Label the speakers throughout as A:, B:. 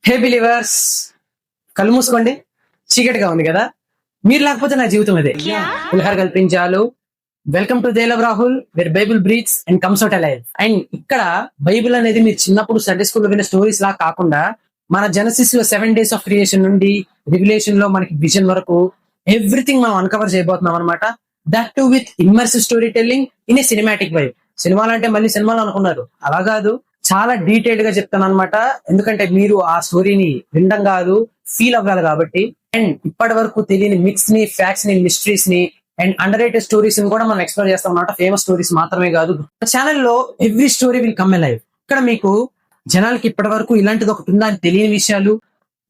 A: హే believers, కళ్ళు మూసుకోండి. చీకటిగా ఉంది కదా, మీరు లేకపోతే నా జీవితం అదే. పులిహార కల్పించాలు. Welcome to the love Rahul, where Bible breathes and comes out alive. And ఇక్కడ బైబిల్ అనేది మీరు చిన్నప్పుడు సండే స్కూల్లో విన్న స్టోరీస్ లా కాకుండా మన జెనసిస్ లో 7 days ఆఫ్ క్రియేషన్ నుండి రివిలేషన్ లో మనకి విజన్ వరకు ఎవ్రీథింగ్ మనం అన్కవర్ చేయబోతున్నాం అనమాట. That to with immersive story telling in a cinematic vibe. సినిమాలు అంటే మళ్ళీ సినిమాలు అనుకున్నారు, అలా కాదు, చాలా డీటెయిల్డ్ గా చెప్తాను అనమాట. ఎందుకంటే మీరు ఆ స్టోరీని వినడం కాదు, ఫీల్ అవ్వాలి కాబట్టి. అండ్ ఇప్పటి వరకు తెలియని మిక్స్ ని, ఫ్యాక్ట్స్ ని, మిస్టరీస్ ని అండ్ అండర్ రేటెడ్ స్టోరీస్ ని కూడా మనం ఎక్స్ప్లోర్ చేస్తాం అనమాట. ఫేమస్ స్టోరీస్ మాత్రమే కాదు, ఛానల్లో every story will come alive. ఇక్కడ మీకు జనాలకి ఇప్పటి వరకు ఇలాంటిది ఒకటి ఉందా అని తెలియని విషయాలు,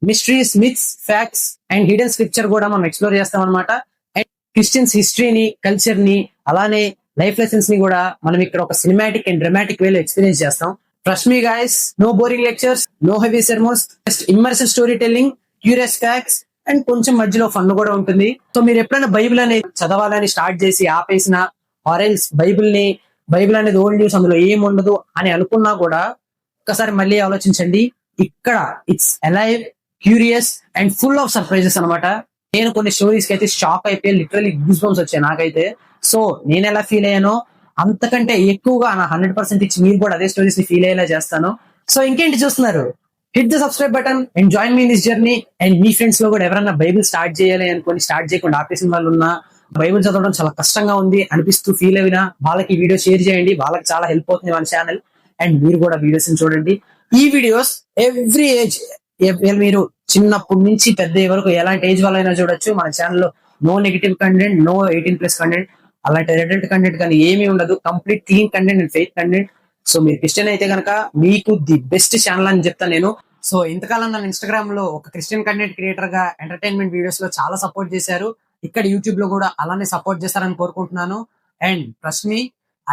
A: mysteries, myths, facts and hidden scripture కూడా మనం ఎక్స్ప్లోర్ చేస్తాం అనమాట. అండ్ క్రిస్టియన్స్ హిస్టరీని, కల్చర్ ని, అలానే లైఫ్ లెసన్స్ ని కూడా మనం ఇక్కడ ఒక సినిమాటిక్ అండ్ డ్రామాటిక్ వేలో ఎక్స్పీరియన్స్ చేస్తాం. Trust me guys, no boring lectures, no heavy sermons, just immersive storytelling, curious facts and కొంచెం మధ్యలో ఫన్ కూడా ఉంటుంది. సో మీరు ఎప్పుడైనా బైబిల్ అనేది చదవాలని స్టార్ట్ చేసి ఆపేసిన, ఆరెల్స్ బైబిల్ అనేది ఓల్డ్ న్యూస్, అందులో ఏం ఉండదు అని అనుకున్నా కూడా ఒకసారి మళ్ళీ ఆలోచించండి. ఇక్కడ it's alive, curious and full of surprises అనమాట. నేను కొన్ని స్టోరీస్ కి అయితే షాక్ అయిపోయి లిటరలీ గూస్ బంప్స్ వచ్చాయి నాకైతే. సో నేను ఎలా ఫీల్ అయ్యానో అంతకంటే ఎక్కువగా నా 100% ఇచ్చి మీరు కూడా అదే స్టోరీస్ ని ఫీల్ అయ్యేలా చేస్తాను. సో ఇంకేంటి చూస్తున్నారు, hit the subscribe button and join me in this journey. And me friends లో కూడా ఎవరైనా బైబిల్ స్టార్ట్ చేయాలి అనుకోని స్టార్ట్ చేయకుండా ఆపేసిన వాళ్ళు ఉన్నా, బైబిల్ చదవడం చాలా కష్టంగా ఉంది అనిపిస్తూ ఫీల్ అయినా వాళ్ళకి వీడియో షేర్ చేయండి, వాళ్ళకి చాలా హెల్ప్ అవుతుంది మన ఛానల్. అండ్ మీరు కూడా వీడియోస్ చూడండి. ఈ వీడియోస్ ఎవ్రీ ఏజ్, మీరు చిన్నప్పటి నుంచి పెద్ద వరకు ఎలాంటి ఏజ్ వాళ్ళైనా చూడొచ్చు. మన ఛానల్లో no negative content, no 18+ content, అలాంటి అడల్ట్ కంటెంట్ కానీ ఏమీ ఉండదు. Complete clean content and faith content. So మీరు క్రిస్టియన్ అయితే కనుక మీకు ది బెస్ట్ ఛానల్ అని చెప్తాను నేను. సో ఇంతకాలం నన్ను ఇన్స్టాగ్రామ్ లో ఒక క్రిస్టియన్ కంటెంట్ క్రియేటర్ గా, ఎంటర్టైన్మెంట్ వీడియోస్ లో చాలా సపోర్ట్ చేశారు. ఇక్కడ యూట్యూబ్ లో కూడా అలానే సపోర్ట్ చేస్తారని కోరుకుంటున్నాను. And trust me,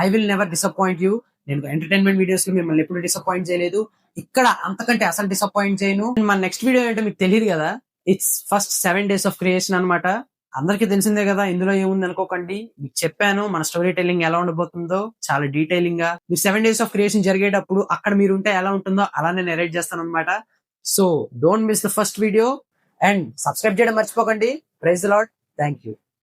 A: I will never disappoint you. నేను ఎంటర్టైన్మెంట్ వీడియోస్ లో మిమ్మల్ని ఎప్పుడు డిసప్పాయింట్ చేయలేదు, ఇక్కడ అంతకంటే అసలు డిసప్పాయింట్ చేయను. మన నెక్స్ట్ వీడియో ఏంటో మీకు తెలియదు కదా, it's first 7 days of creation అనమాట. అందరికీ తెలిసిందే కదా, ఇందులో ఏముంది అనుకోకండి. మీకు చెప్పాను మన స్టోరీ టెల్లింగ్ ఎలా ఉండబోతుందో, చాలా డీటెయిలింగ్ గా. మీరు 7 days ఆఫ్ క్రియేషన్ జరిగేటప్పుడు అక్కడ మీరు ఉంటే ఎలా ఉంటుందో అలానే నెరేట్ చేస్తాను అనమాట. So don't miss the first video and subscribe చేయడం మర్చిపోకండి. Praise the Lord, thank you.